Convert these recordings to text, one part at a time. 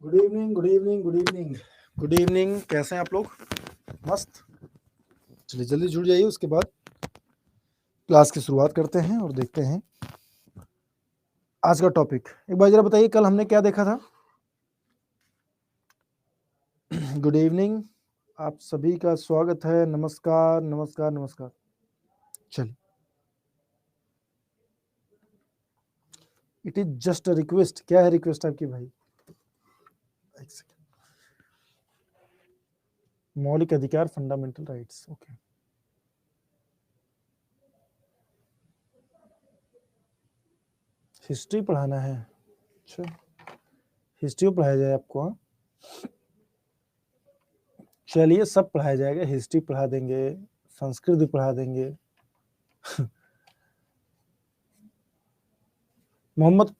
Good evening, good evening, good evening, good evening. कैसे हैं आप लोग? मस्त। चलिए जल्दी जुड़ जाइए, उसके बाद क्लास की शुरुआत करते हैं और देखते हैं आज का टॉपिक। एक बार जरा बताइए कल हमने क्या देखा था। गुड इवनिंग, आप सभी का स्वागत है। नमस्कार नमस्कार नमस्कार। चलिए, it is just a request. क्या है रिक्वेस्ट आपकी भाई? एक सेकेंड। मौलिक अधिकार, फंडामेंटल राइट्स। ओके, हिस्ट्री पढ़ाना है। अच्छा, हिस्ट्री पढ़ाया जाए आपको? हाँ, चलिए सब पढ़ाया जाएगा। हिस्ट्री पढ़ा देंगे, संस्कृत भी पढ़ा देंगे। मोहम्मद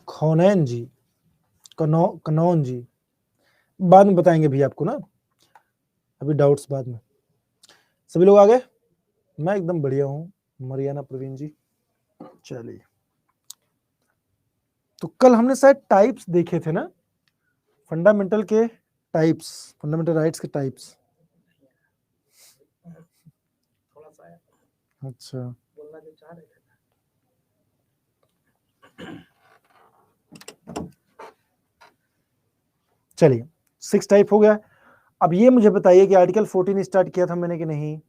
खौनैन जी, कनौन जी, बाद में बताएंगे भैया आपको ना, अभी डाउट्स बाद में। सभी लोग आ गए? मैं एकदम बढ़िया हूँ, मरियाना प्रवीण जी। चलिए, तो कल हमने शायद टाइप्स देखे थे ना, फंडामेंटल के टाइप्स, फंडामेंटल राइट्स के टाइप्स। अच्छा, चलिए 6 टाइप हो गया। अब ये मुझे बताइए कि आर्टिकल 14 स्टार्ट किया था मैंने कि नहीं?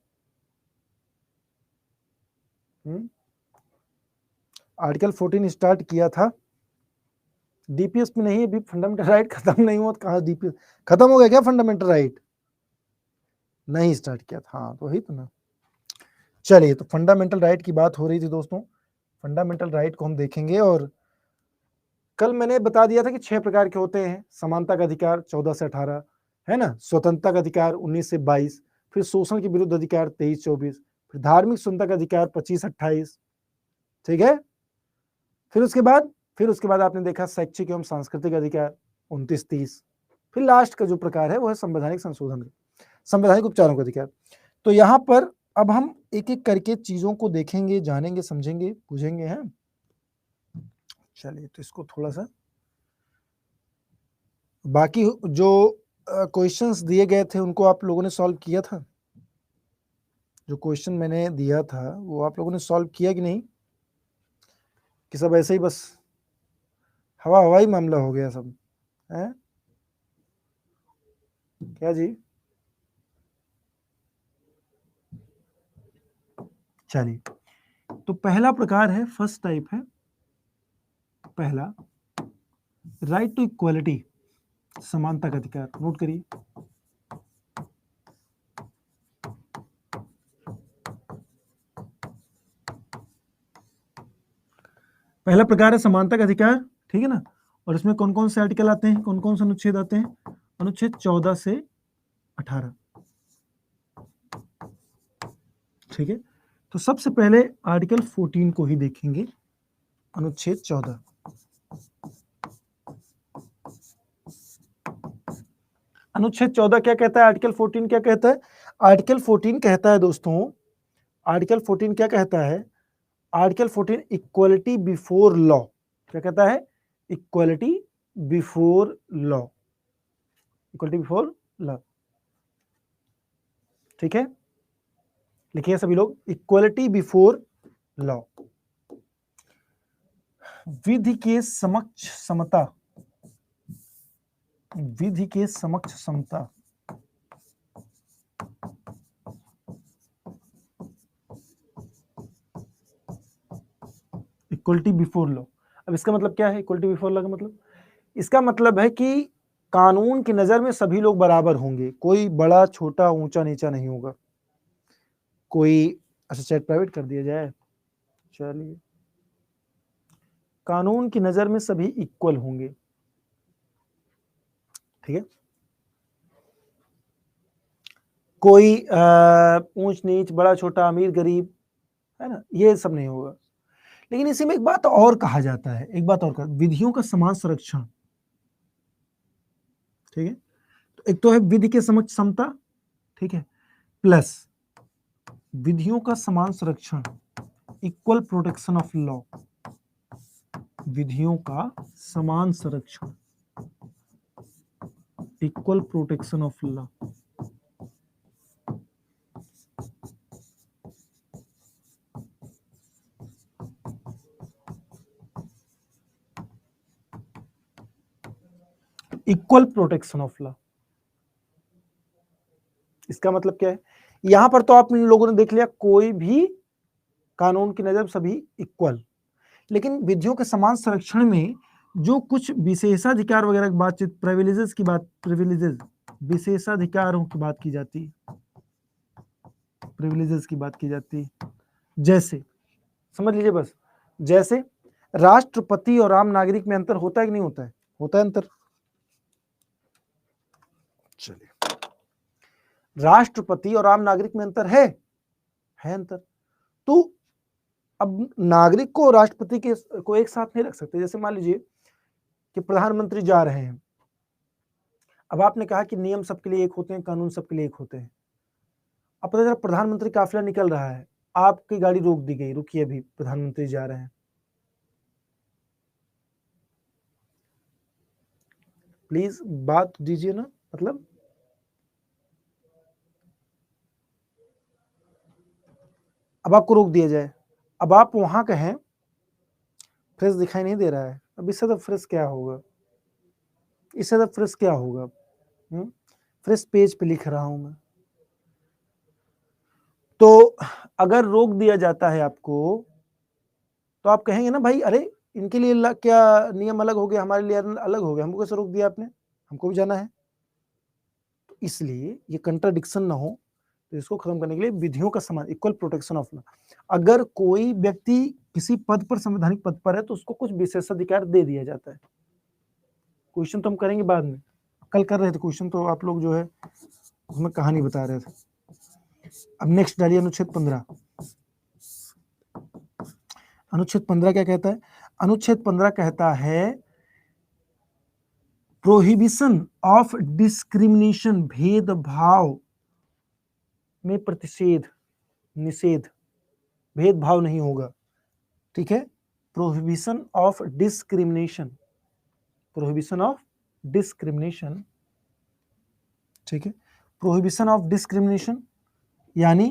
आर्टिकल 14 स्टार्ट किया था, डीपीएस में नहीं। अभी फंडामेंटल राइट खत्म नहीं हुआ, कहाँ डीपीएस खत्म हो गया क्या? फंडामेंटल राइट नहीं स्टार्ट किया था। हाँ, तो वही तो ना। चलिए, तो फंडामेंटल राइट की बात हो रही थी दोस्तों। फंडामेंटल राइट को हम देखेंगे, और कल मैंने बता दिया था कि 6 प्रकार के होते हैं। समानता का अधिकार 14 से 18 है ना, स्वतंत्रता का अधिकार 19 से 22, फिर शोषण के विरुद्ध अधिकार 23-24, फिर धार्मिक स्वतंत्रता का अधिकार 25-28। ठीक है, फिर उसके बाद आपने देखा शैक्षिक एवं सांस्कृतिक अधिकार 29-30। फिर लास्ट का जो प्रकार है वो है संवैधानिक संशोधन, संवैधानिक उपचारों का अधिकार। तो यहाँ पर अब हम एक एक करके चीजों को देखेंगे, जानेंगे, समझेंगे, बुझेंगे हैं। चलिए, तो इसको थोड़ा सा, बाकी जो क्वेश्चंस दिए गए थे उनको आप लोगों ने सॉल्व किया था? जो क्वेश्चन मैंने दिया था वो आप लोगों ने सॉल्व किया कि नहीं, कि सब ऐसे ही बस हवा हवाई मामला हो गया सब है? क्या जी? चलिए, तो पहला प्रकार है, फर्स्ट टाइप है पहला, राइट टू इक्वालिटी, समानता का अधिकार। नोट करिए, पहला प्रकार है समानता का अधिकार। ठीक है ना, और इसमें कौन कौन से आर्टिकल आते हैं, कौन कौन से अनुच्छेद आते हैं? अनुच्छेद 14 से 18। ठीक है, तो सबसे पहले आर्टिकल 14 को ही देखेंगे, अनुच्छेद 14। अनुच्छेद 14 क्या कहता है? आर्टिकल 14 क्या कहता है? आर्टिकल 14 कहता है दोस्तों, आर्टिकल 14 क्या कहता है? Article 14 equality before law. क्या कहता है? Equality before law, equality before law. ठीक है, लिखिए सभी लोग, इक्वलिटी बिफोर लॉ। विधि के समक्ष समता, विधि के समक्ष समता, इक्वलिटी बिफोर लॉ। अब इसका मतलब क्या है? इक्वलिटी बिफोर लॉ का मतलब, इसका मतलब है कि कानून की नजर में सभी लोग बराबर होंगे, कोई बड़ा छोटा ऊंचा नीचा नहीं होगा कोई। अच्छा, चैट प्राइवेट कर दिया जाए। चलिए, कानून की नजर में सभी इक्वल होंगे। ठीक है, कोई ऊंच नीच, बड़ा छोटा, अमीर गरीब, है ना, ये सब नहीं होगा। लेकिन इसी में एक बात और कहा जाता है, एक बात और विधियों का समान संरक्षण। ठीक है, तो एक तो है विधि के समक्ष समता, ठीक है, प्लस विधियों का समान संरक्षण, इक्वल प्रोटेक्शन ऑफ लॉ, विधियों का समान संरक्षण। Equal protection of law. Equal protection of law, इसका मतलब क्या है? यहां पर तो आप लोगों ने देख लिया, कोई भी कानून की नजर सभी इक्वल, लेकिन विधियों के समान संरक्षण में जो कुछ विशेषाधिकार वगैरह की बातचीत, प्रिविलेजेस की बात, प्रिविलेजेस विशेषाधिकारों की बात की जाती है, प्रिविलेजेस की बात की जाती है। जैसे समझ लीजिए बस, जैसे राष्ट्रपति और आम नागरिक में अंतर होता है कि नहीं होता है? होता है अंतर। चलिए, राष्ट्रपति और आम नागरिक में अंतर है अंतर। तो अब नागरिक को राष्ट्रपति के को एक साथ नहीं रख सकते। जैसे मान लीजिए कि प्रधानमंत्री जा रहे हैं, अब आपने कहा कि नियम सबके लिए एक होते हैं, कानून सबके लिए एक होते हैं। अब पता चला प्रधानमंत्री काफिला निकल रहा है, आपकी गाड़ी रोक दी गई, रुकिए अभी प्रधानमंत्री जा रहे हैं, प्लीज बात दीजिए ना, मतलब अब आपको रोक दिया जाए, अब आप वहां कहें फ्रेश दिखाई नहीं दे रहा है, अब इससे तो फ्रेश क्या होगा, इससे तो फ्रेश क्या होगा? फ्रेश पेज पे लिख रहा हूं मैं। तो अगर रोक दिया जाता है आपको, तो आप कहेंगे ना भाई, अरे इनके लिए क्या नियम अलग हो गया, हमारे लिए अलग हो गया, हमको कैसे रोक दिया आपने, हमको भी जाना है। तो इसलिए ये कंट्राडिक्शन ना हो, तो इसको खत्म करने के लिए विधियों का समान, इक्वल प्रोटेक्शन ऑफ लॉ। अगर कोई व्यक्ति किसी पद पर, संवैधानिक पद पर है, तो उसको कुछ विशेषाधिकार दे दिया जाता है। क्वेश्चन तो हम करेंगे बाद में, कल कर रहे थे क्वेश्चन, तो आप लोग जो है उसमें कहानी बता रहे थे। अब नेक्स्ट डालिए अनुच्छेद 15। अनुच्छेद 15 क्या कहता है? अनुच्छेद 15 कहता है प्रोहिबिशन ऑफ डिस्क्रिमिनेशन, भेदभाव में प्रतिषेध, निषेध, भेदभाव नहीं होगा, ठीक है। Prohibition of discrimination, prohibition of discrimination, ठीक है। प्रोहिबिशन ऑफ डिस्क्रिमिनेशन यानी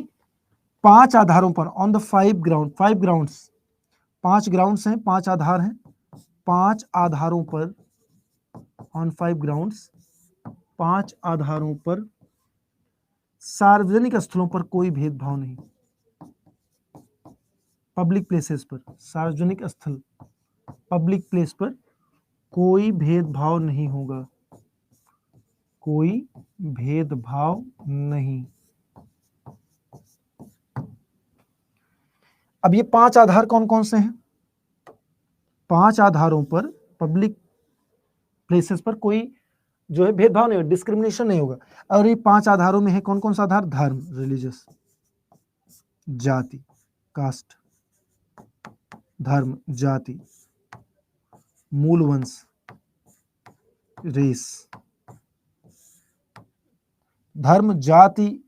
5 आधारों पर, on the 5 ground, 5 grounds, 5 grounds हैं, 5 आधार हैं, 5 आधारों पर, ऑन 5 ग्राउंड्स, 5 आधारों पर सार्वजनिक स्थलों पर कोई भेदभाव नहीं, पब्लिक प्लेसेस पर, सार्वजनिक स्थल, पब्लिक प्लेस पर कोई भेदभाव नहीं होगा, कोई भेदभाव नहीं। अब ये 5 आधार कौन कौन से हैं? 5 आधारों पर, पब्लिक प्लेसेस पर कोई जो है भेदभाव नहीं होगा, डिस्क्रिमिनेशन नहीं होगा। और ये 5 आधारों में है कौन कौन सा आधार? धर्म, रिलीजियस, जाति, कास्ट, धर्म, जाति, मूल वंश, रेस, धर्म, जाति,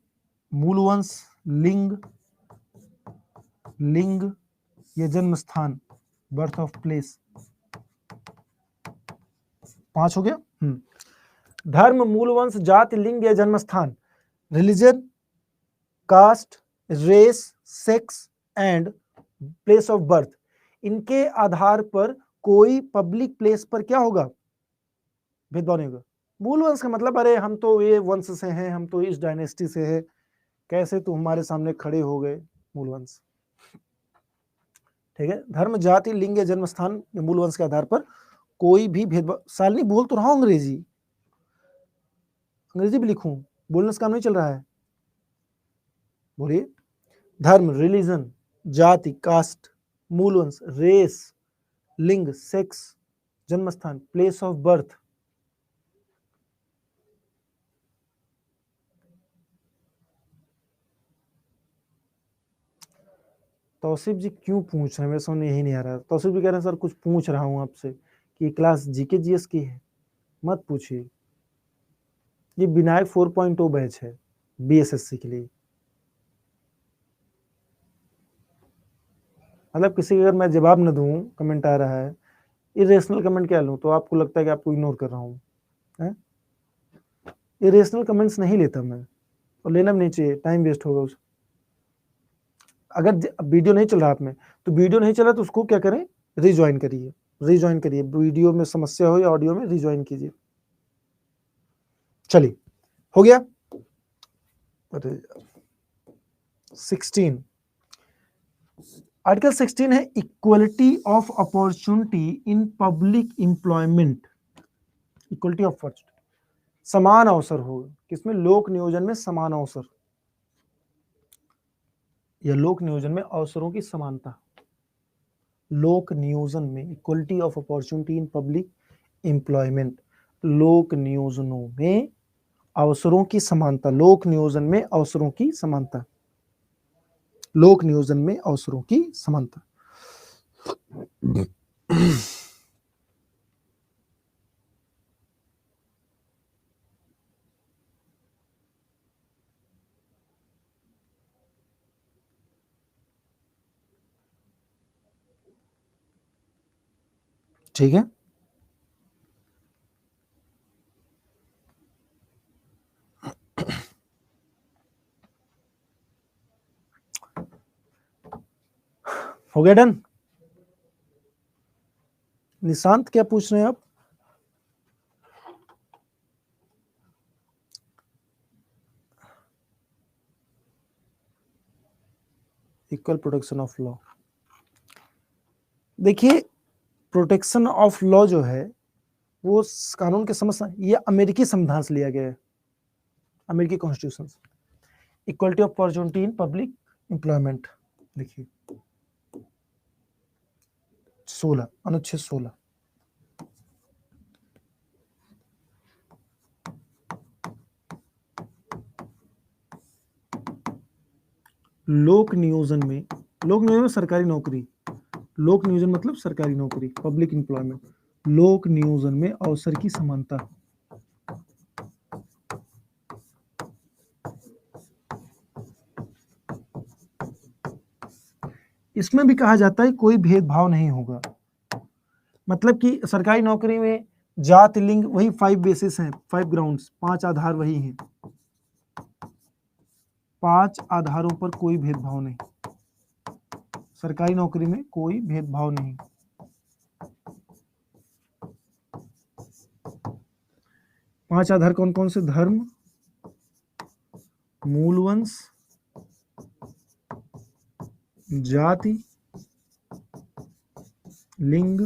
मूल वंश, लिंग, लिंग या जन्म स्थान, बर्थ ऑफ प्लेस, 5 हो गया। धर्म, मूल वंश, जाति, लिंग या जन्म स्थान, religion, caste, race, sex and place of birth, इनके आधार पर कोई पब्लिक प्लेस पर क्या होगा? भेदभाव नहीं होगा। मूल वंश का मतलब, अरे हम तो ये वंश से हैं, हम तो इस डायनेस्टी से है, कैसे तुम हमारे सामने खड़े हो गए, मूल वंश, ठीक है। धर्म, जाति, लिंग या जन्म स्थान, मूल वंश के आधार पर कोई भी भेदभाव, सालनी बोल तो रहा हूं अंग्रेजी, अंग्रेजी भी लिखूं, बोलने से काम नहीं चल रहा है, बोलिए। धर्म, रिलीजन, जाति, कास्ट, मूल वंश, रेस, लिंग, सेक्स, जन्म स्थान, प्लेस ऑफ बर्थ, तौसीफ जी क्यों पूछ रहे हैं, मेरे समझ यही नहीं आ रहा। तौसीफ जी कह रहे हैं सर कुछ पूछ रहा हूं आपसे कि क्लास जीके जीएस की है, मत पूछिए, ये विनायक 4.0 बैच है बीएसएससी के लिए। मतलब किसी का अगर मैं जवाब न दूं, कमेंट आ रहा है, इरेशनल कमेंट क्या लूं, तो आपको लगता है कि आपको इग्नोर कर रहा हूं, है? इरेशनल कमेंट्स नहीं लेता मैं, और लेना भी नहीं चाहिए, टाइम वेस्ट होगा उस। अगर वीडियो नहीं चल रहा आप में, तो वीडियो नहीं चला तो उसको क्या करें, रिज्वाइन करिए, रिज्वाइन करिए, वीडियो में समस्या हो या ऑडियो में, रिज्वाइन कीजिए। चलिए, हो गया। 16 आर्टिकल 16 है equality of opportunity in public employment. Equality of opportunity, समान अवसर हो, किसमें, लोक नियोजन में समान अवसर, या लोक नियोजन में अवसरों की समानता। लोक नियोजन में equality of opportunity in public employment, लोक नियोजनों में अवसरों की समानता, लोक नियोजन में अवसरों की समानता, लोक नियोजन में अवसरों की समानता। ठीक है, हो गया डन। निशांत क्या पूछ रहे हैं आप? Equal protection of law. देखिए, प्रोटेक्शन ऑफ लॉ जो है वो कानून के समझ, ये अमेरिकी संविधान से लिया गया है, अमेरिकी कॉन्स्टिट्यूशन से। Equality of opportunity in public employment, लिखिए 16, अनुच्छेद 16। लोक नियोजन में, लोक नियोजन में सरकारी नौकरी, लोक नियोजन मतलब सरकारी नौकरी, पब्लिक एम्प्लॉयमेंट, लोक नियोजन में अवसर की समानता। इसमें भी कहा जाता है कोई भेदभाव नहीं होगा, मतलब कि सरकारी नौकरी में जात लिंग वही 5 बेसिस हैं, 5 ग्राउंड्स, 5 आधार वही हैं, 5 आधारों पर कोई भेदभाव नहीं, सरकारी नौकरी में कोई भेदभाव नहीं। 5 आधार कौन कौन से, धर्म, मूलवंश, जाति, लिंग,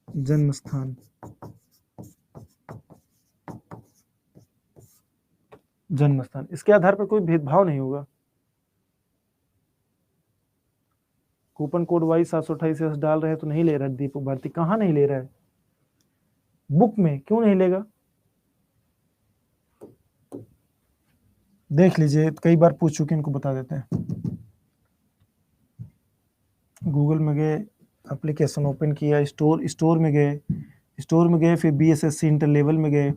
जन्मस्थान। जन्मस्थान, इसके आधार पर कोई भेदभाव नहीं होगा। कूपन कोड वाई 728 डाल रहे हैं तो नहीं ले रहा है दीपक भारती, कहाँ नहीं ले रहा है, बुक में क्यों नहीं लेगा, देख लीजिए, कई बार पूछ चुके, इनको बता देते हैं। गूगल में गए, एप्लीकेशन ओपन किया, स्टोर में गए, फिर बीएसएससी इंटर लेवल में गए,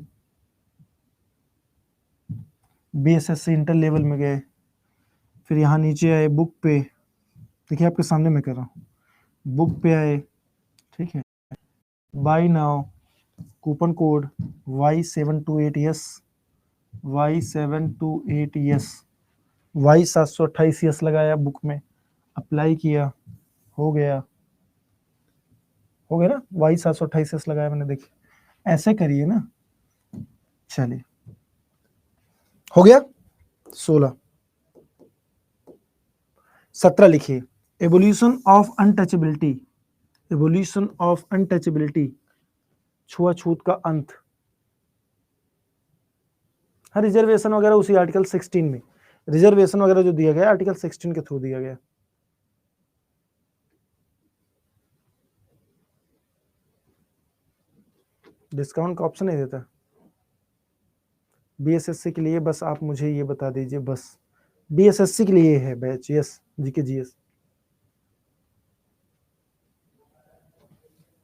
बीएसएससी इंटर लेवल में गए, फिर यहाँ नीचे आए बुक पे, देखिए आपके सामने मैं कर रहा हूँ, बुक पे आए, ठीक है, bye now, coupon code Y728S, Y728S, Y728S लगाया बुक में, अप्लाई किया, हो गया ना, Y728S लगाया मैंने, देखिए ऐसे करिए ना। चलिए, हो गया 16। 17 लिखिए, evolution of untouchability, evolution of untouchability, छुआछूत का अंत। हाँ, रिजर्वेशन वगैरह उसी आर्टिकल 16 में, रिजर्वेशन वगैरह जो दिया गया आर्टिकल 16 के थ्रू दिया गया। डिस्काउंट का ऑप्शन नहीं देता बीएसएससी के लिए, बस आप मुझे ये बता दीजिए, बस बीएसएससी के लिए है बैच, यस, जीके जीएस,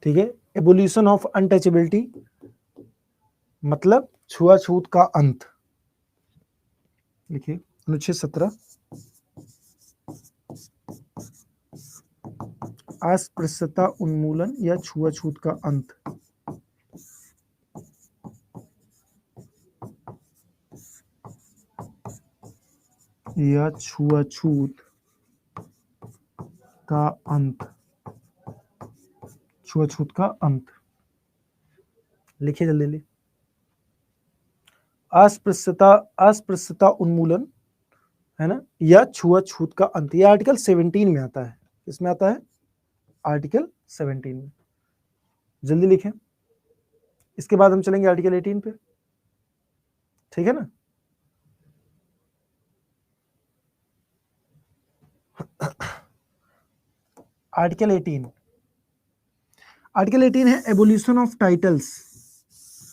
ठीक है। एवोल्यूशन ऑफ अनटचेबिलिटी मतलब छुआछूत का अंत, लिखिए अनुच्छेद 17, अस्पृश्यता उन्मूलन या छुआछूत का अंत। या छुआछूत का अंत, छुआछूत का अंत। लिखिए जल्दी जल्दी। अस्पृश्यता, अस्पृश्यता उन्मूलन है ना, या छुआछूत का अंत, ये आर्टिकल 17 में आता है। इसमें आता है आर्टिकल 17 में। जल्दी लिखें, इसके बाद हम चलेंगे आर्टिकल 18 पे, ठीक है ना। आर्टिकल 18, आर्टिकल 18 है एबोल्यूशन ऑफ टाइटल्स,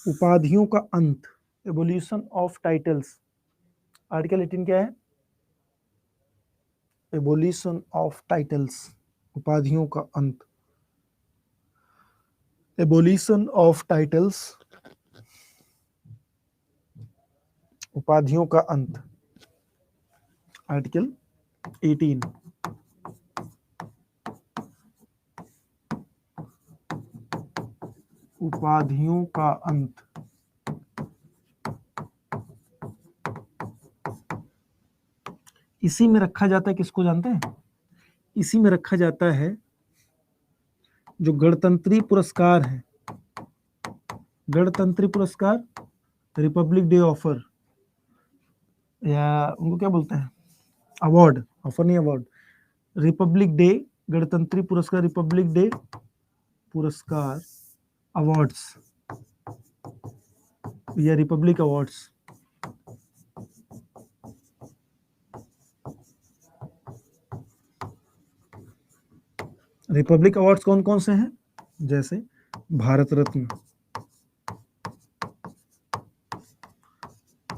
उपाधियों का अंत, एबोल्यूशन ऑफ टाइटल्स। आर्टिकल 18 क्या है? एबोल्यूशन ऑफ टाइटल्स, उपाधियों का अंत, एबोल्यूशन ऑफ टाइटल्स, उपाधियों का अंत। आर्टिकल 18, उपाधियों का अंत। इसी में रखा जाता है, किसको जानते हैं? इसी में रखा जाता है जो गणतंत्री पुरस्कार है, गणतंत्री पुरस्कार, रिपब्लिक डे ऑफर, या उनको क्या बोलते हैं, अवार्ड, ऑफर नहीं अवार्ड, रिपब्लिक डे गणतंत्री पुरस्कार, रिपब्लिक डे पुरस्कार अवार्ड्स या रिपब्लिक अवार्ड्स। रिपब्लिक अवार्ड्स कौन कौन से हैं? जैसे भारत रत्न,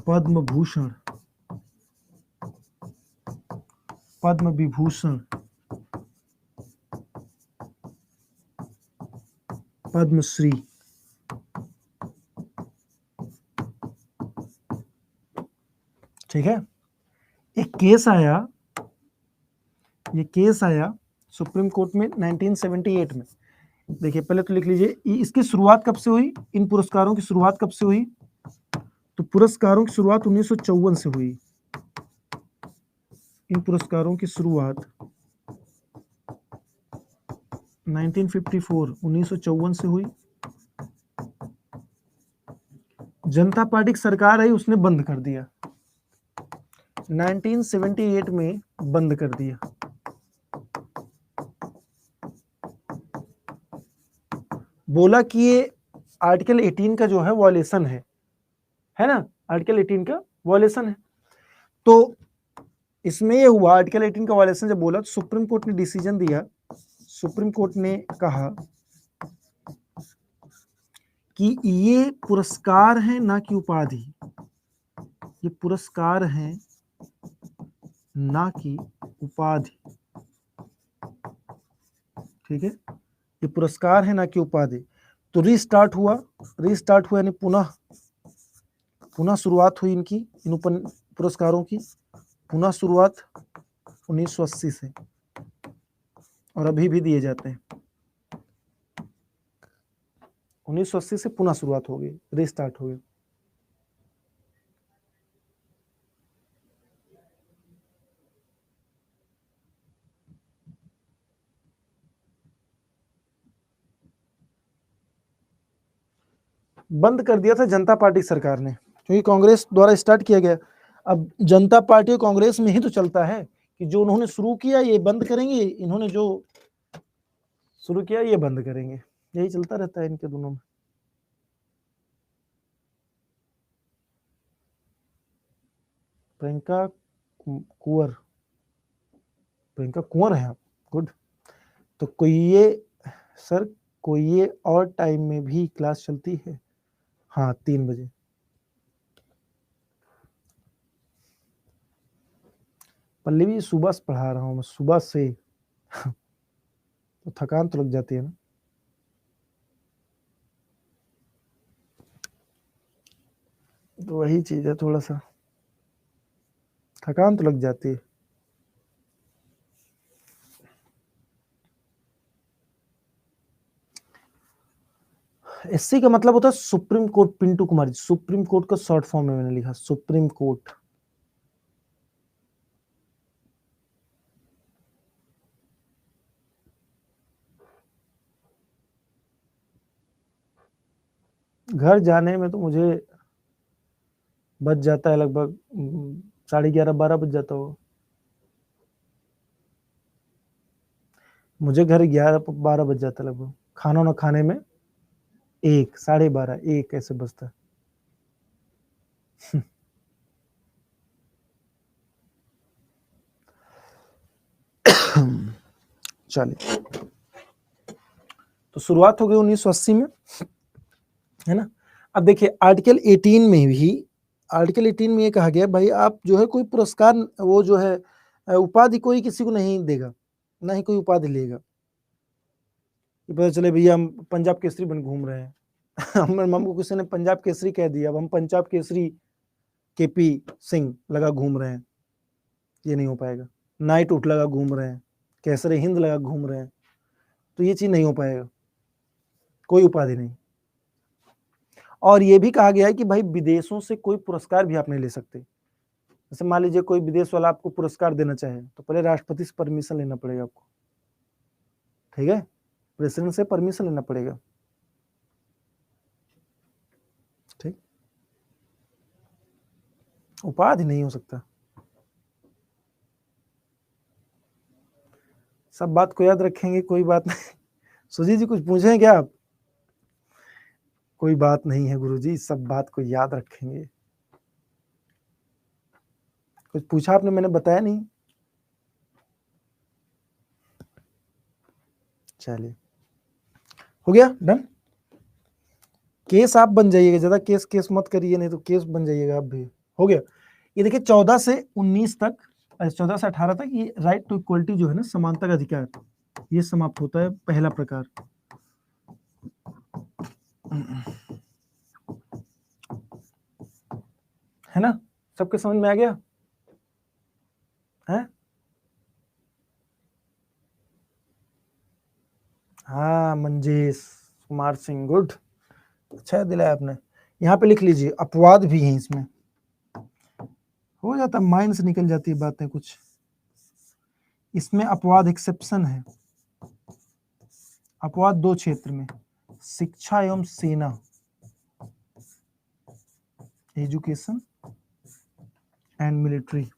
पद्म भूषण, पद्म विभूषण, पद्मश्री। ठीक है। एक केस आया, ये केस आया सुप्रीम कोर्ट में 1978 में। देखिए पहले तो लिख लीजिए, इसकी शुरुआत कब से हुई, इन पुरस्कारों की शुरुआत कब से हुई? तो पुरस्कारों की शुरुआत 1954 से हुई। इन पुरस्कारों की शुरुआत 1954, 1954 से हुई। जनता पार्टी की सरकार आई, उसने बंद कर दिया, 1978 में बंद कर दिया। बोला कि ये आर्टिकल 18 का जो है वॉयलेशन है ना, आर्टिकल 18 का वॉयलेशन है। तो इसमें ये हुआ, आर्टिकल 18 का वॉयलेशन जब बोला तो सुप्रीम कोर्ट ने डिसीजन दिया, सुप्रीम कोर्ट ने कहा कि ये पुरस्कार है ना कि उपाधि, ये पुरस्कार है ना कि उपाधि, ठीक है, ये पुरस्कार है ना कि उपाधि। तो रीस्टार्ट हुआ, रीस्टार्ट हुआ यानी पुनः शुरुआत हुई इनकी, इन पुरस्कारों की पुनः शुरुआत 1980 से, और अभी भी दिए जाते हैं। 1980 से पुनः शुरुआत हो गई, रीस्टार्ट हो गई। बंद कर दिया था जनता पार्टी सरकार ने, क्योंकि कांग्रेस द्वारा स्टार्ट किया गया। अब जनता पार्टी और कांग्रेस में ही तो चलता है कि जो उन्होंने शुरू किया ये बंद करेंगे, इन्होंने जो शुरू किया ये बंद करेंगे, यही चलता रहता है इनके दोनों में। प्रियंका कुंवर, प्रियंका कुंवर है आप, गुड। तो कोई ये सर, कोई ये और टाइम में भी क्लास चलती है? हाँ 3 बजे। पल्लवी सुबह से पढ़ा रहा हूँ मैं, सुबह से तो थकान तो लग जाती है ना। तो वही चीज है, थोड़ा सा थकान तो लग जाती है। एससी का मतलब होता है supreme court, Pintu Kumar ji, supreme court का शॉर्ट फॉर्म में मैंने लिखा सुप्रीम कोर्ट। घर जाने में तो मुझे बज जाता है लगभग 11:30-12 बज जाता होगा। मुझे घर 11-12 बज जाता है लगभग, खाना ना खाने में 1, 12:30, 1 ऐसे बजता है। चलिए, तो शुरुआत हो गई 1980 में, है ना। अब देखिए आर्टिकल 18 में भी, आर्टिकल 18 में ये कहा गया भाई आप जो है कोई पुरस्कार, वो जो है उपाधि कोई किसी को नहीं देगा, ना ही कोई उपाधि लेगा। ये पता चले भैया हम पंजाब केसरी बन घूम रहे हैं हमारे मम को किसी ने पंजाब केसरी कह दिया, अब हम पंजाब केसरी केपी सिंह लगा घूम रहे हैं, ये नहीं हो पाएगा। नाइट उठ लगा घूम रहे हैं, केसरी हिंद लगा घूम रहे हैं, तो ये चीज नहीं हो पाएगा, कोई उपाधि नहीं। और ये भी कहा गया है कि भाई विदेशों से कोई पुरस्कार भी आप नहीं ले सकते। जैसे मान लीजिए कोई विदेश वाला आपको पुरस्कार देना चाहे तो पहले राष्ट्रपति से परमिशन लेना पड़ेगा आपको, ठीक है, प्रेसिडेंट से परमिशन लेना पड़ेगा, ठीक, उपाधि नहीं हो सकता। सब बात को याद रखेंगे, कोई बात नहीं सुजीत जी कुछ पूछें क्या आप? कोई बात नहीं है गुरुजी, सब बात को याद रखेंगे। कुछ पूछा आपने, मैंने बताया नहीं। चलिए, हो गया डन। केस आप बन जाइएगा, ज्यादा केस केस मत करिए, नहीं तो केस बन जाइएगा आप भी। हो गया। ये देखिए 14 से 19 तक, 14 से 18 तक ये राइट टू इक्वलिटी जो है ना, समानता का अधिकार, ये समाप्त होता है, पहला प्रकार। है ना, सबके समझ में आ गया है? हाँ मंजेश कुमार सिंह, गुड, अच्छा दिलाया आपने। यहाँ पे लिख लीजिए अपवाद भी है इसमें, हो जाता, माइंड से निकल जाती है बातें कुछ। इसमें अपवाद एक्सेप्शन है। अपवाद 2 क्षेत्र में, शिक्षा एवं सेना, एजुकेशन एंड मिलिट्री।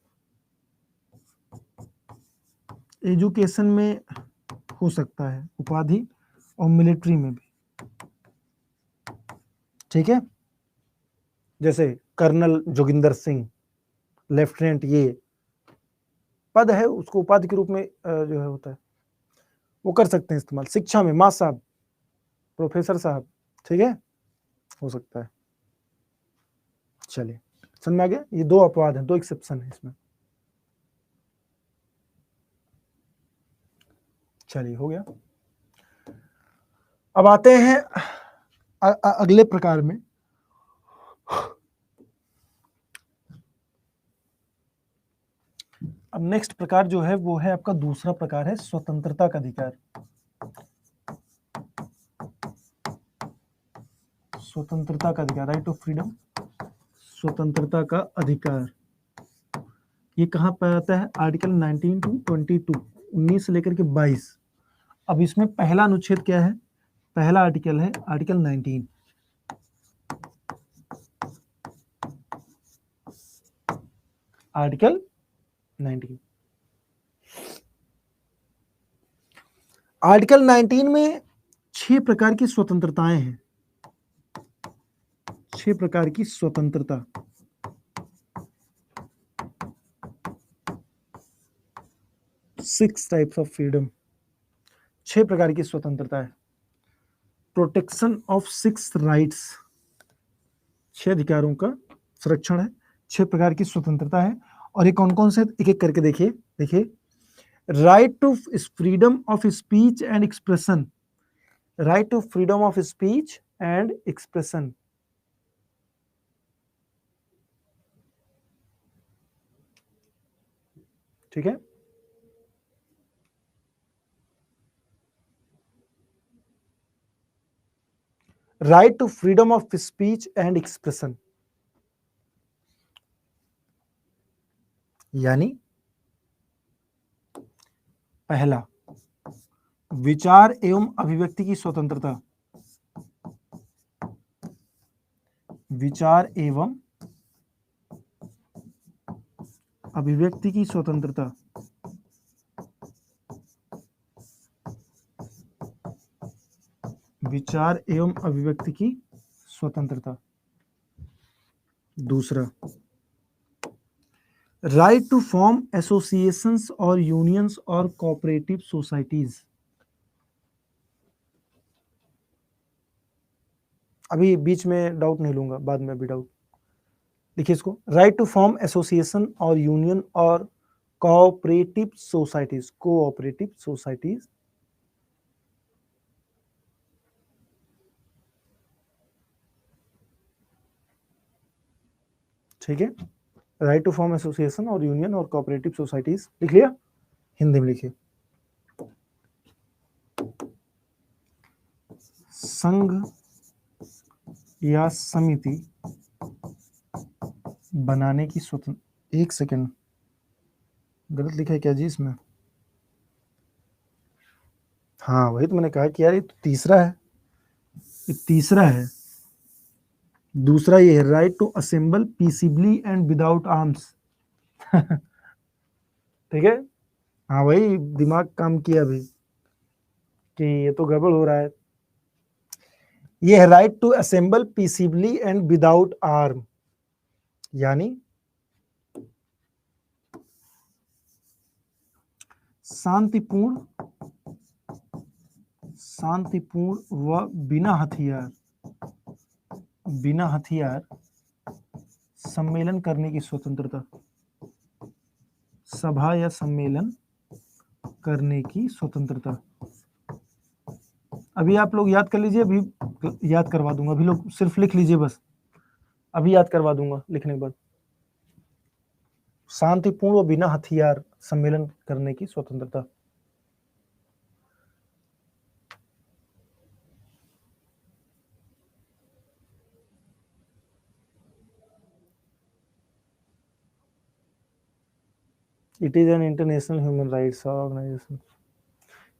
एजुकेशन में हो सकता है उपाधि और मिलिट्री में भी, ठीक है। जैसे कर्नल जोगिंदर सिंह, लेफ्टिनेंट, ये पद है, उसको उपाधि के रूप में जो है होता है, वो कर सकते हैं इस्तेमाल। शिक्षा में माँ साहब, प्रोफेसर साहब, ठीक है, हो सकता है। चलिए समझ में आ गया, ये 2 अपवाद हैं, 2 एक्सेप्शन है इसमें। चलिए हो गया। अब आते हैं अगले प्रकार में। अब नेक्स्ट प्रकार जो है वो है आपका दूसरा प्रकार है, स्वतंत्रता का अधिकार। स्वतंत्रता का अधिकार, राइट ऑफ फ्रीडम, स्वतंत्रता का अधिकार, ये कहाँ पर आता है? आर्टिकल 19 टू 22, 19 से लेकर के 22। अब इसमें पहला अनुच्छेद क्या है? पहला आर्टिकल है आर्टिकल 19, आर्टिकल 19। आर्टिकल 19 में 6 प्रकार की स्वतंत्रताएं हैं, 6 प्रकार की स्वतंत्रता। सिक्स टाइप्स ऑफ फ्रीडम, 6 प्रकार की स्वतंत्रता है। प्रोटेक्शन ऑफ 6 राइट्स, 6 अधिकारों का संरक्षण है, 6 प्रकार की स्वतंत्रता है। और ये कौन कौन से, एक एक करके देखिए। देखिए, right to freedom of speech and expression, right to freedom of speech and expression, ठीक है। Right to freedom of speech and expression, यानी पहला, विचार एवं अभिव्यक्ति की स्वतंत्रता, विचार एवं अभिव्यक्ति की स्वतंत्रता, विचार एवं अभिव्यक्ति की स्वतंत्रता। दूसरा, राइट टू फॉर्म एसोसिएशंस और यूनियंस और कोऑपरेटिव सोसाइटीज। अभी बीच में डाउट नहीं लूंगा, बाद में भी डाउट लिखिए इसको। राइट टू फॉर्म एसोसिएशन और यूनियन और कोऑपरेटिव सोसाइटीज, कोऑपरेटिव सोसाइटीज। ठीक है, राइट टू फॉर्म एसोसिएशन और यूनियन और कोऑपरेटिव सोसाइटीज लिख लिया, हिंदी में लिखिए। संघ या समिति बनाने की स्वतंत्र, एक सेकेंड, गलत लिखा है क्या जी इसमें? हाँ वही तो मैंने कहा कि यार ये तो तीसरा है, ये तीसरा है। दूसरा ये है right to assemble peaceably and without arms. ठीक है, हाँ वही दिमाग काम किया अभी कि ये तो गड़बड़ हो रहा है। ये है right to assemble peaceably and without arm, यानी शांतिपूर्ण व बिना हथियार सम्मेलन करने की स्वतंत्रता, सभा या सम्मेलन करने की स्वतंत्रता। अभी आप लोग याद कर लीजिए, अभी याद करवा दूंगा, अभी लोग सिर्फ लिख लीजिए बस, अभी याद करवा दूंगा लिखने के बाद। शांतिपूर्ण व बिना हथियार सम्मेलन करने की स्वतंत्रता। It is an international human rights organisation.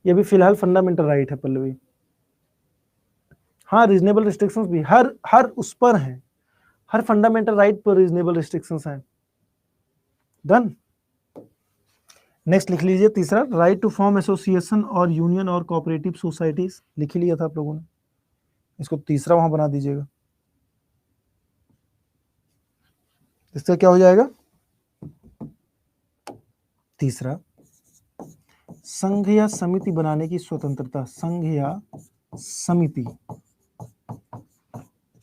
ये भी फिलहाल फंडामेंटल राइट है पल्लवी। हाँ रीजनेबल रिस्ट्रिक्शंस भी हर उस पर हैं, हर फंडामेंटल राइट पर रीजनेबल रिस्ट्रिक्शंस हैं। डन। नेक्स्ट लिख लीजिए तीसरा, राइट टू फॉर्म एसोसिएशन और यूनियन और कोऑपरेटिव सोसाइटीज लिख लिया था आप लोगों ने, इसको तीसरा वहां बना दीजिएगा। इससे क्या हो जाएगा? तीसरा, संघ या समिति बनाने की स्वतंत्रता, संघ या समिति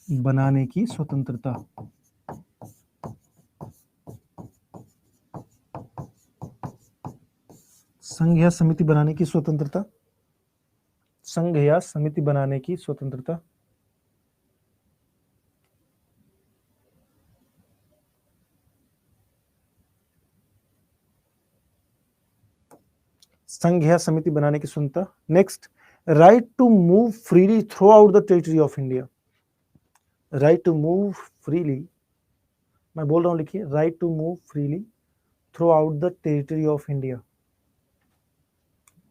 बनाने की स्वतंत्रता। संघ या समिति बनाने की स्वतंत्रता, संघ या समिति बनाने की स्वतंत्रता। संघ या समिति बनाने की स्वतंत्रता। Next, right to move freely throughout the territory of India, right to move freely, मैं बोल रहा हूं लिखिए, right to move freely throughout the territory of India,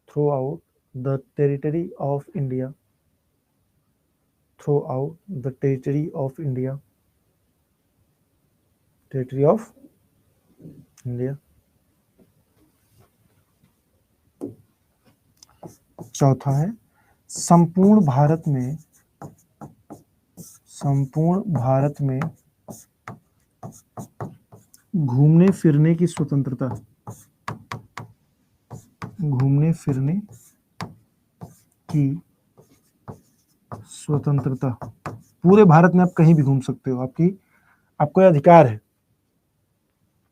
throughout the territory of India, throughout the territory of India, territory of India. चौथा है, संपूर्ण भारत में घूमने फिरने की स्वतंत्रता, घूमने फिरने की स्वतंत्रता। पूरे भारत में आप कहीं भी घूम सकते हो, आपको यह अधिकार है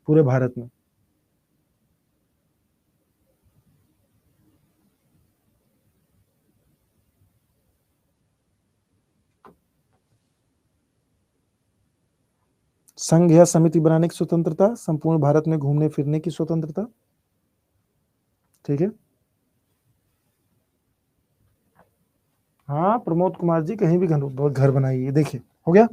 पूरे भारत में। संघ या समिति बनाने की स्वतंत्रता, संपूर्ण भारत में घूमने फिरने की स्वतंत्रता। ठीक है, हाँ प्रमोद कुमार जी कहीं भी घर बनाइए, देखिए हो गया।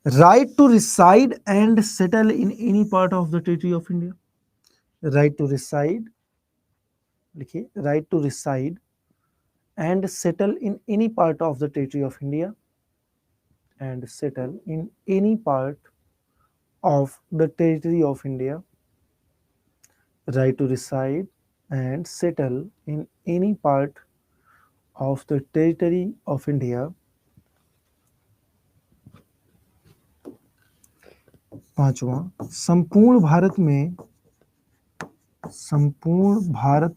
Right to reside and settle in any part of the territory of India, right to reside, लिखिए right to reside and settle in any part of the territory of India. and settle in any part of the territory of India. Right to reside and settle in any part of the territory of India. पांचवा, संपूर्ण भारत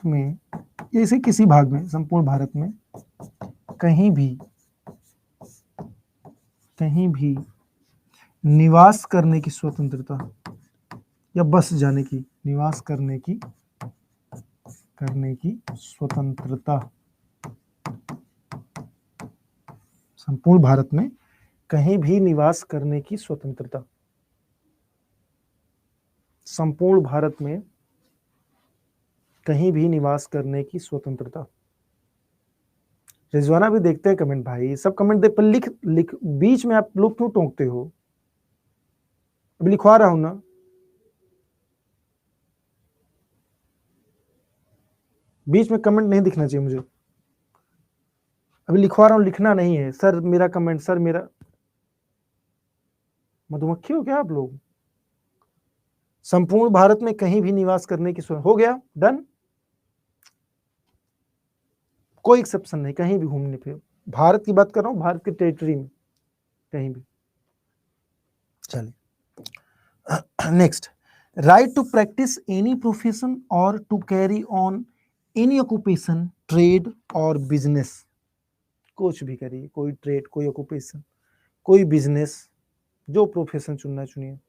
में जैसे किसी भाग में, संपूर्ण भारत में कहीं भी निवास करने की स्वतंत्रता या बस जाने की, निवास करने की स्वतंत्रता। संपूर्ण भारत में कहीं भी निवास करने की स्वतंत्रता। संपूर्ण भारत में कहीं भी निवास करने की स्वतंत्रता। रिजवाना भी देखते हैं कमेंट भाई, सब कमेंट देख पर लिख बीच में आप लोग क्यों टोकते हो? अभी लिखवा रहा हूं ना। बीच में कमेंट नहीं दिखना चाहिए मुझे। अभी लिखवा रहा हूं, लिखना नहीं है। सर मेरा कमेंट, सर मेरा, मधुमक्खी हो क्या आप लोग? संपूर्ण भारत में कहीं भी निवास करने की स्वतंत्रता। हो गया, डन। कोई एक्सेप्शन नहीं, कहीं भी घूमने पे। भारत की बात कर रहा हूं, भारत के टेरिटरी में कहीं भी। चलिए next, right to practise any profession और to carry on any occupation, trade और बिजनेस। कुछ भी करिए, कोई ट्रेड, कोई ऑक्यूपेशन, कोई बिजनेस, जो प्रोफेशन चुनना चुनिए।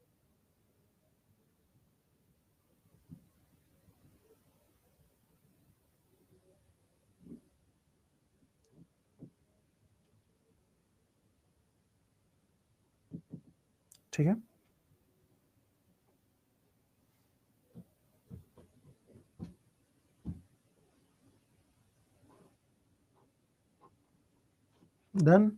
ठीक है, डन।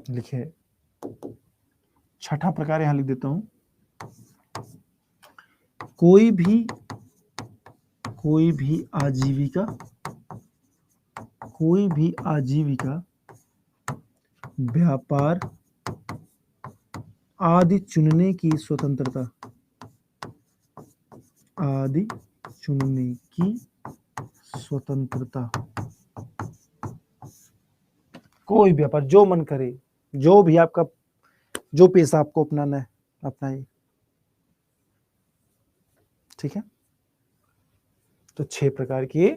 लिखिए, छठा प्रकार यहां लिख देता हूं, कोई भी आजीविका, व्यापार आदि चुनने की स्वतंत्रता। आदि चुनने की स्वतंत्रता। कोई व्यापार, जो मन करे, जो भी आपका, जो पेशा आपको अपनाना है अपनाइए। ठीक है, तो 6 प्रकार की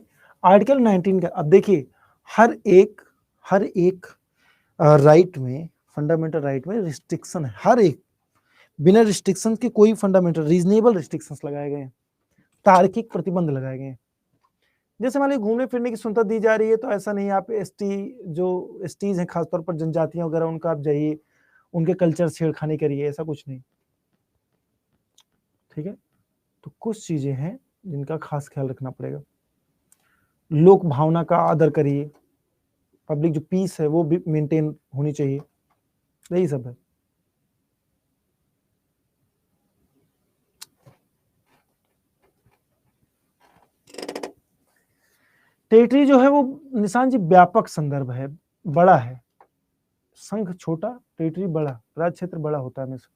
आर्टिकल 19 का। अब देखिए, हर एक राइट में, फंडामेंटल राइट में रिस्ट्रिक्शन है। हर एक, बिना रिस्ट्रिक्शन के कोई फंडामेंटल, रीजनेबल रिस्ट्रिक्शंस लगाए गए हैं, तार्किक प्रतिबंध लगाए गए हैं। जैसे मान लीजिए घूमने फिरने की स्वतंत्रता दी जा रही है, तो ऐसा नहीं आप जो एसटीज हैं, खासतौर पर जनजातियां वगैरह, उनका आप जाइए, उनके कल्चर छेड़खानी करिए, ऐसा कुछ नहीं। ठीक है, तो कुछ चीजें हैं जिनका खास ख्याल रखना पड़ेगा। लोक भावना का आदर करिए, पब्लिक जो पीस है वो भी मेंटेन होनी चाहिए, यही सब है। टेरिटरी जो है वो निशान जी व्यापक संदर्भ है, बड़ा है। संघ छोटा, टेरिटरी बड़ा, राज्य क्षेत्र बड़ा होता है हमेशा,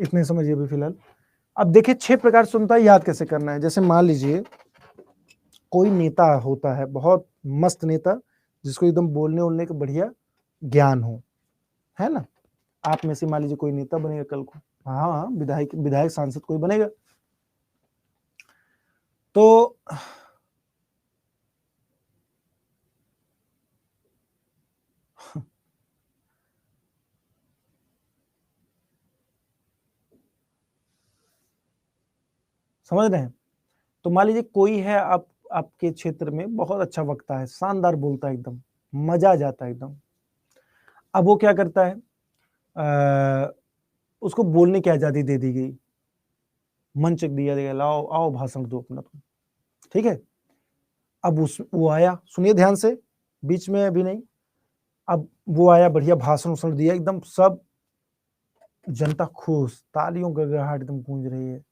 इतने समझिए अभी फिलहाल। अब देखिए 6 प्रकार सुनता है, याद कैसे करना है। जैसे मान लीजिए कोई नेता होता है, बहुत मस्त नेता, जिसको एकदम बोलने उलने का बढ़िया ज्ञान हो, है ना। आप में से मान लीजिए कोई नेता बनेगा कल को, हाँ, विधायक सांसद कोई बनेगा, तो समझ रहे हैं। तो मान लीजिए कोई है, आपके क्षेत्र में बहुत अच्छा वक्ता है, शानदार बोलता है, एकदम मजा आ जाता है एकदम। अब वो क्या करता है, उसको बोलने की आजादी दे दी गई, मंच दिया गया, लाओ आओ भाषण दो अपना तुम। ठीक है, अब वो आया, सुनिए ध्यान से, बीच में अभी नहीं। अब वो आया, बढ़िया भाषण उषण दिया, एकदम सब जनता खुश, तालियों गड़गड़ाहट एकदम गूंज रही है,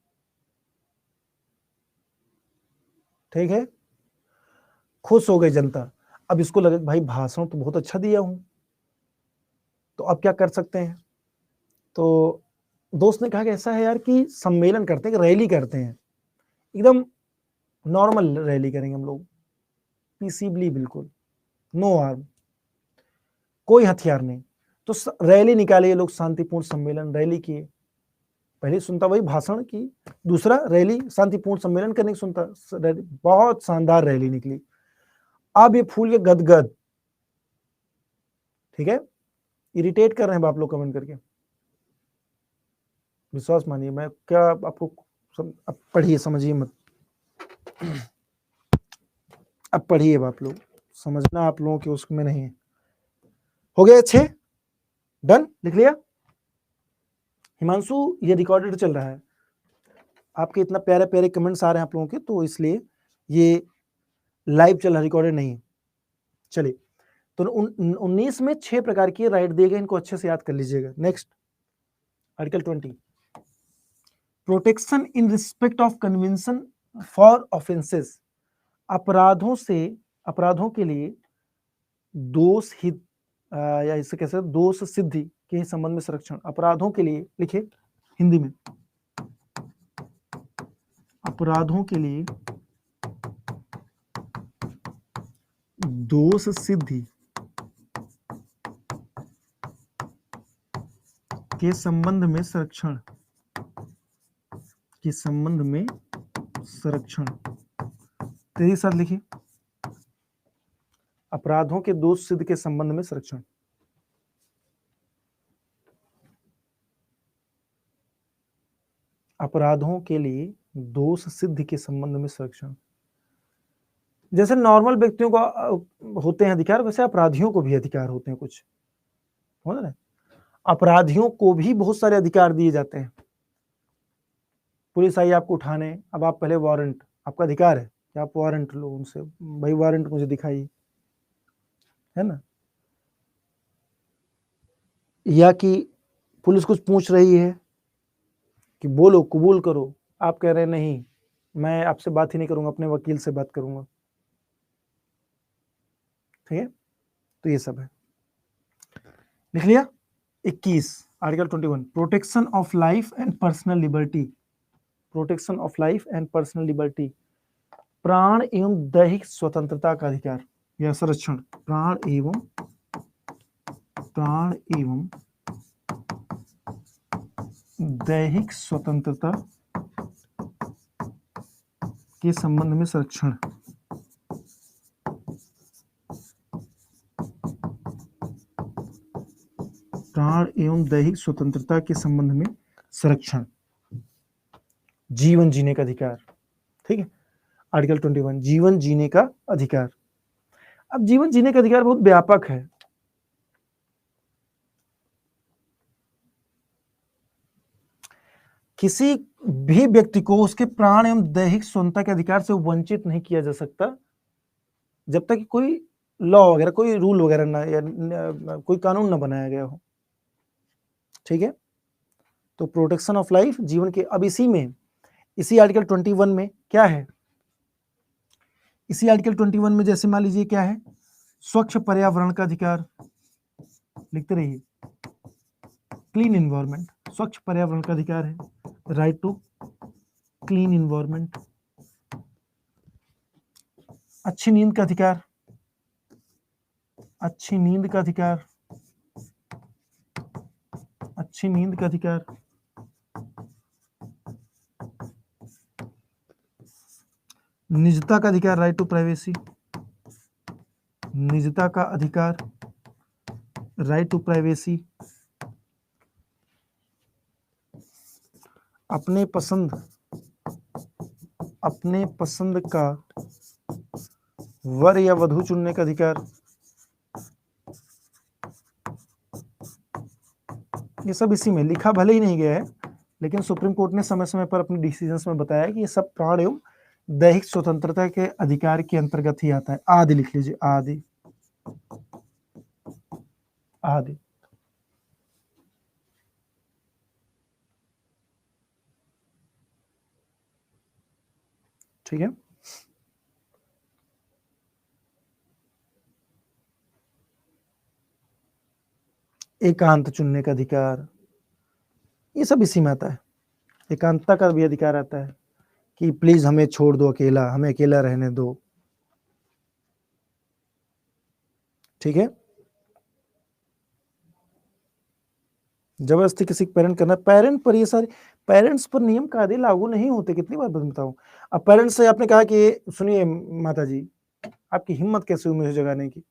ठीक है, खुश हो गई जनता। अब इसको लगे भाई भाषण तो बहुत अच्छा दिया हूं, तो अब क्या कर सकते हैं। तो दोस्त ने कहा कि ऐसा है यार कि सम्मेलन करते हैं, रैली करते हैं, एकदम नॉर्मल रैली करेंगे हम लोग, पीसीबली, बिल्कुल नो आर्म, कोई हथियार नहीं। तो रैली निकाले ये लोग, शांतिपूर्ण सम्मेलन, रैली किए। पहले सुनता वही भाषण की, दूसरा रैली, शांतिपूर्ण सम्मेलन करने की सुनता, बहुत शानदार रैली निकली। अब ये फूल के गदगद, ठीक है, इरिटेट कर रहे हैं आप लोग कमेंट करके, विश्वास मानिए, मैं क्या आपको अब पढ़िए, समझिए मत, अब पढ़िए आप लोग, समझना आप लोगों के उसमें नहीं है। हो गया 6, डन, लिख लिया। हिमांशु ये रिकॉर्डेड चल रहा है, आपके इतना प्यारे प्यारे कमेंट्स आ रहे हैं आप लोगों के, तो इसलिए ये लाइव चल रहा, रिकॉर्डेड नहीं। चलिए, तो 19 में 6 प्रकार की राइट दिए गए, इनको अच्छे से याद कर लीजिएगा। Next, article 20, protection in respect of convention for offences, अपराधों के लिए दोष हित या इसे कैसे दोष सिद्धि के संबंध में संरक्षण। अपराधों के लिए, लिखे हिंदी में, अपराधों के लिए दोष सिद्धि के संबंध में संरक्षण, के संबंध में संरक्षण। तेरे साथ लिखिए, अपराधों के दोष सिद्ध के संबंध में संरक्षण। अपराधों के लिए दोष सिद्ध के संबंध में संरक्षण। जैसे नॉर्मल व्यक्तियों को होते हैं अधिकार, वैसे अपराधियों को भी अधिकार होते हैं कुछ, हो ना। अपराधियों को भी बहुत सारे अधिकार दिए जाते हैं। पुलिस आई आपको उठाने, अब आप पहले वारंट, आपका अधिकार है कि आप वारंट लो उनसे, भाई वारंट मुझे दिखाइए, है ना। या कि पुलिस कुछ पूछ रही है कि बोलो, कबूल करो, आप कह रहे हैं नहीं, मैं आपसे बात ही नहीं करूंगा, अपने वकील से बात करूंगा, ठीक है। तो ये सब है, लिख लिया। 21, article 21, protection of life and personal liberty, protection of life and personal liberty, प्राण एवं दैहिक स्वतंत्रता का अधिकार या संरक्षण। प्राण एवं दैहिक स्वतंत्रता के संबंध में संरक्षण। प्राण एवं दैहिक स्वतंत्रता के संबंध में संरक्षण। जीवन जीने का अधिकार, ठीक है। आर्टिकल 21, जीवन जीने का अधिकार। अब जीवन जीने का अधिकार बहुत व्यापक है। किसी भी व्यक्ति को उसके प्राण एवं दैहिक स्वतंत्रता के अधिकार से वंचित नहीं किया जा सकता जब तक कोई लॉ वगैरह, कोई रूल वगैरह ना, या कोई कानून ना बनाया गया हो, ठीक है। तो प्रोटेक्शन ऑफ लाइफ, जीवन के, अब इसी आर्टिकल 21 में क्या है, इसी आर्टिकल 21 में जैसे मान लीजिए क्या है, स्वच्छ पर्यावरण का अधिकार, लिखते रहिए, क्लीन इन्वायरमेंट, स्वच्छ पर्यावरण का अधिकार है, राइट टू क्लीन इन्वायरमेंट। अच्छी नींद का अधिकार, अच्छी नींद का अधिकार, अच्छी नींद का अधिकार। निजता का अधिकार, राइट टू प्राइवेसी, निजता का अधिकार, राइट टू प्राइवेसी। अपने पसंद का वर या वधू चुनने का अधिकार। ये सब इसी में लिखा भले ही नहीं गया है, लेकिन सुप्रीम कोर्ट ने समय समय पर अपने डिसीजंस में बताया कि ये सब प्राण एवं दैहिक स्वतंत्रता के अधिकार के अंतर्गत ही आता है। आदि लिख लीजिए, आदि। आदि। ठीक है, एकांत चुनने का अधिकार, ये सब इसी में आता है। एकांतता का भी अधिकार आता है कि प्लीज हमें छोड़ दो अकेला, हमें अकेला रहने दो। ठीक है, जबरदस्ती किसी पेरेंट करना, पेरेंट पर ये सारे पेरेंट्स पर नियम कायदे लागू नहीं होते, कितनी बार बताऊं। अब पेरेंट्स से आपने कहा कि सुनिए माता जी, आपकी हिम्मत कैसे हुई मुझे जगाने की,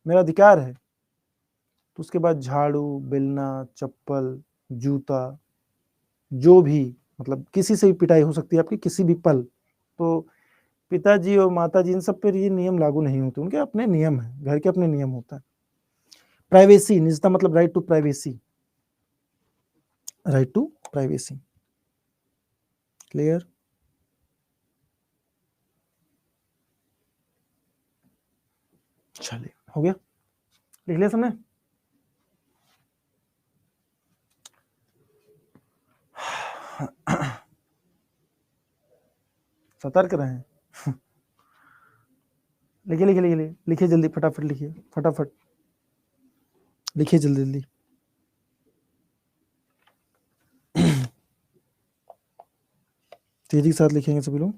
मेरा अधिकार है, तो उसके बाद झाड़ू, बेलना, चप्पल, जूता, जो भी, मतलब किसी से भी पिटाई हो सकती है आपकी किसी भी पल, तो पिताजी और माताजी इन सब पर ये नियम लागू नहीं होते, उनके अपने नियम है, घर के अपने नियम होता है। प्राइवेसी, निजता मतलब right to privacy, right to privacy. Clear? चलिए, हो गया, लिख लिया सबने? सतर्क रहें। लिखिए लिखिए लिखिए लिखिए जल्दी, फटाफट लिखिए, फटाफट लिखिए, जल्दी जल्दी। तेजी के साथ लिखेंगे सभी लोग।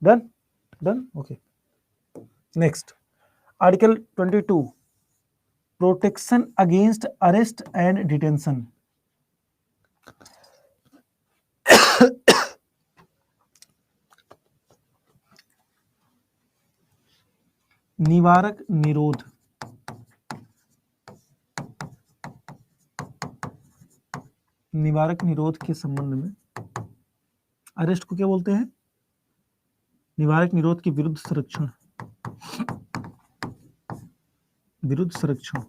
Done done, okay. Next, article 22, protection against arrest and detention. निवारक निरोध, निवारक निरोध के संबंध में अरेस्ट को क्या बोलते हैं? निवारक निरोध के विरुद्ध संरक्षण, विरुद्ध संरक्षण।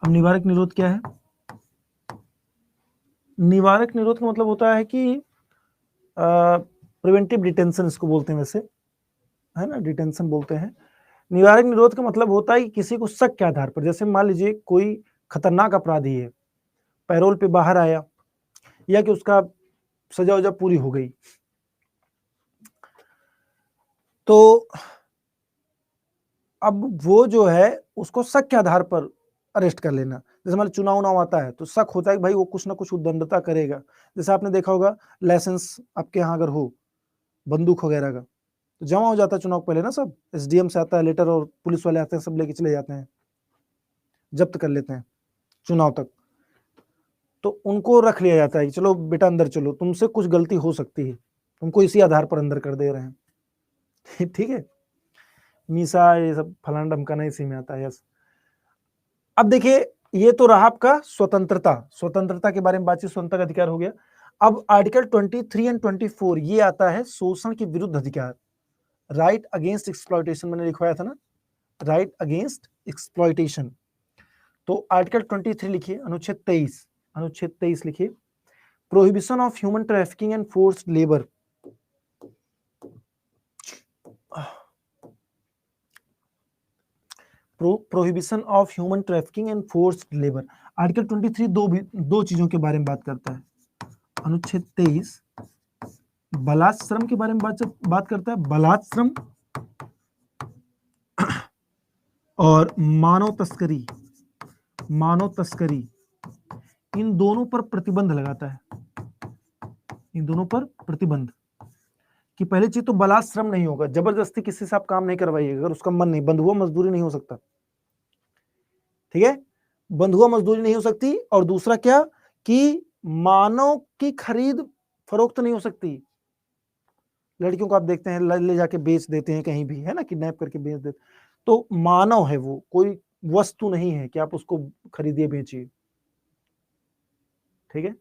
अब निवारक निरोध क्या है? निवारक निरोध का मतलब होता है कि प्रिवेंटिव डिटेंशन इसको बोलते हैं वैसे, है ना, डिटेंशन बोलते हैं। निवारक निरोध का मतलब होता है कि किसी को शक के आधार पर, जैसे मान लीजिए कोई खतरनाक अपराधी है, पैरोल पे बाहर आया, या कि उसका सजा वजा पूरी हो गई, तो अब वो जो है उसको शक के आधार पर अरेस्ट कर लेना। जैसे मान चुनाव आता है तो शक होता है कि भाई वो कुछ ना कुछ उद्दंडता करेगा। जैसे आपने देखा होगा, लाइसेंस आपके यहाँ अगर हो बंदूक वगैरह का, तो जमा हो जाता है चुनाव पहले ना, सब एसडीएम से आता है लेटर और पुलिस वाले आते हैं, सब लेके चले जाते हैं, जब्त कर लेते हैं चुनाव तक। तो उनको रख लिया जाता है कि चलो बेटा अंदर चलो, तुमसे कुछ गलती हो सकती है, तुमको इसी आधार पर अंदर कर दे रहे हैं। ठीक है, मीसा ये सब फलाना ढमकाना इसी में आता है। यस, अब देखिए ये तो रहा आपका स्वतंत्रता, स्वतंत्रता के बारे में बातचीत, स्वतंत्रता का अधिकार हो गया। अब आर्टिकल 23 एंड 24 ये आता है शोषण के विरुद्ध अधिकार, राइट अगेंस्ट एक्सप्लॉयटेशन, मैंने लिखवाया था ना, राइट अगेंस्ट एक्सप्लॉयटेशन। तो आर्टिकल 23 लिखिए, अनुच्छेद 23, अनुच्छेद 23 लिखिए, prohibition of human trafficking and forced labour. Prohibition of human trafficking and forced labour. Article 23 दो चीजों के बारे में बात करता है। अनुच्छेद 23 बलात्श्रम के बारे में बात करता है, बलात्श्रम और मानव तस्करी, मानव तस्करी, इन दोनों पर प्रतिबंध लगाता है, इन दोनों पर प्रतिबंध। कि पहली चीज तो बलात्श्रम नहीं होगा, जबरदस्ती किसी से आप काम नहीं करवाइएगा, अगर उसका मन नहीं, बंधुआ मजदूरी नहीं हो सकता, ठीक है, बंधुआ मजदूरी नहीं हो सकती। और दूसरा क्या, कि मानव की खरीद फरोख्त नहीं हो सकती। लड़कियों को आप देखते हैं ले जाके बेच देते हैं कहीं भी, है ना, किडनैप करके बेच देते, तो मानव है वो, कोई वस्तु नहीं है कि आप उसको खरीदिए बेचिए, ठीक है,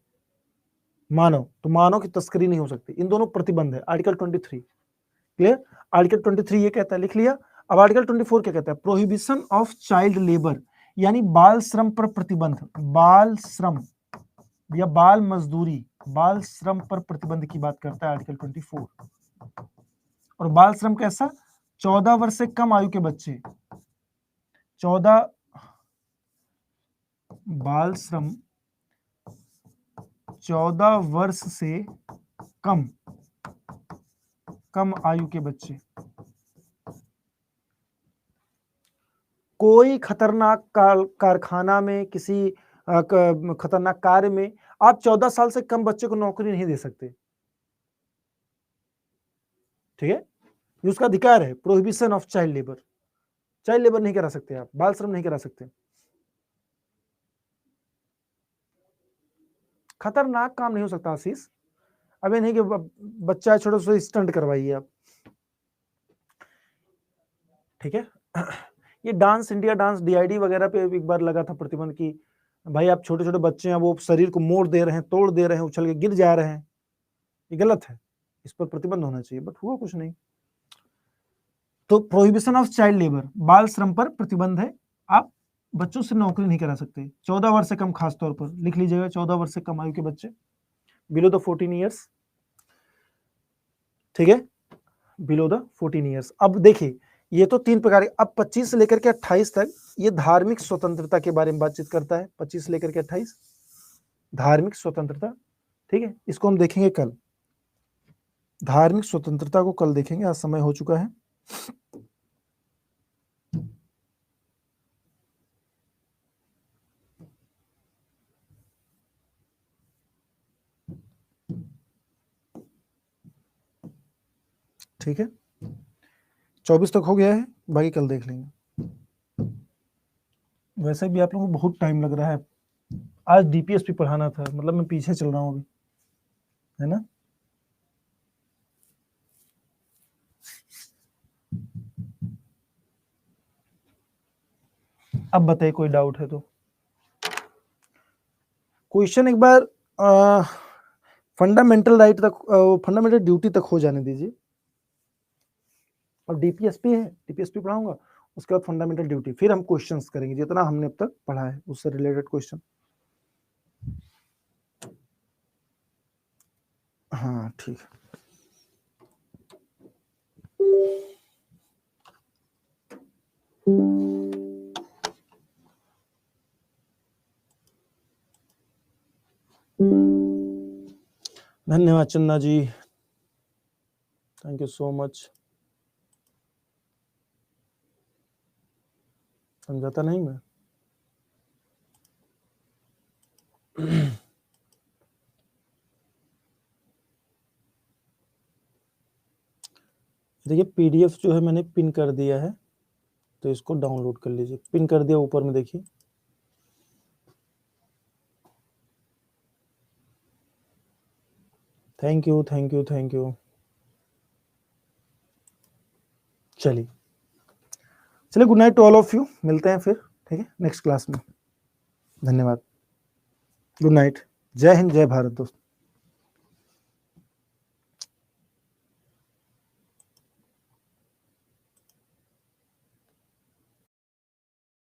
मानव, तो मानव की तस्करी नहीं हो सकती। इन दोनों प्रतिबंध है आर्टिकल 23। क्लियर? आर्टिकल 23 ये कहता है, लिख लिया। अब आर्टिकल 24 क्या कहता है? प्रोहिबिशन ऑफ चाइल्ड लेबर, यानी बाल श्रम पर प्रतिबंध, बाल श्रम या बाल मजदूरी, बाल श्रम पर प्रतिबंध की बात करता है आर्टिकल 24। और बाल श्रम कैसा? 14 वर्ष से कम आयु के बच्चे, 14 बाल श्रम 14 वर्ष से कम आयु के बच्चे। कोई खतरनाक कारखाना में, किसी खतरनाक कार्य में आप 14 साल से कम बच्चे को नौकरी नहीं दे सकते, ठीक है? ये उसका अधिकार है, prohibition of child labour. Child labour नहीं करा सकते आप, बाल श्रम नहीं करा सकते। खतरनाक काम नहीं हो सकता आशीष, अब ये नहीं कि बच्चा छोटा सा स्टंट करवाइए आप, ठीक है? ये डांस इंडिया डांस DID वगैरह पे एक बार लगा था प्रतिबंध की भाई आप छोटे छोटे बच्चे हैं वो शरीर को मोड़ दे रहे हैं, तोड़ दे रहे हैं, उछल के गिर जा रहे हैं, ये गलत है, इस पर प्रतिबंध होना चाहिए, बट हुआ कुछ नहीं। तो प्रोहिबिशन ऑफ चाइल्ड लेबर, बाल श्रम पर प्रतिबंध है, आप बच्चों से नौकरी नहीं करा सकते 14 वर्ष से कम, खास तौर पर लिख लीजिएगा 14 वर्ष से कम आयु के बच्चे, बिलो द 14 ईयर्स, ठीक है, बिलो द 14 ईयर्स। अब देखिए ये तो 3 प्रकार, अब 25 से लेकर के 28 तक ये धार्मिक स्वतंत्रता के बारे में बातचीत करता है, 25 से लेकर के 28 धार्मिक स्वतंत्रता, ठीक है, इसको हम देखेंगे कल, धार्मिक स्वतंत्रता को कल देखेंगे, आज समय हो चुका है। ठीक है, 24 तक हो गया है, बाकी कल देख लेंगे। वैसे भी आप लोगों को बहुत टाइम लग रहा है, आज DPSP पढ़ाना था, मतलब मैं पीछे चल रहा हूँ अभी, है ना? अब बताइए कोई डाउट है तो। क्वेश्चन एक बार फंडामेंटल राइट तक, फंडामेंटल ड्यूटी तक हो जाने दीजिए। अब DPSP है, DPSP पढ़ाऊंगा, उसके बाद फंडामेंटल ड्यूटी, फिर हम क्वेश्चंस करेंगे जितना हमने अब तक पढ़ा है उससे रिलेटेड क्वेश्चन। हाँ ठीक है, धन्यवाद चन्ना जी, थैंक यू सो मच। समझाता नहीं मैं। देखिए PDF जो है मैंने पिन कर दिया है, तो इसको डाउनलोड कर लीजिए, पिन कर दिया ऊपर में देखिए। Thank you thank you thank you. चलिए good night to all of you, मिलते हैं फिर, ठीक है, नेक्स्ट क्लास में। धन्यवाद, गुड नाइट, जय हिंद, जय भारत दोस्तों।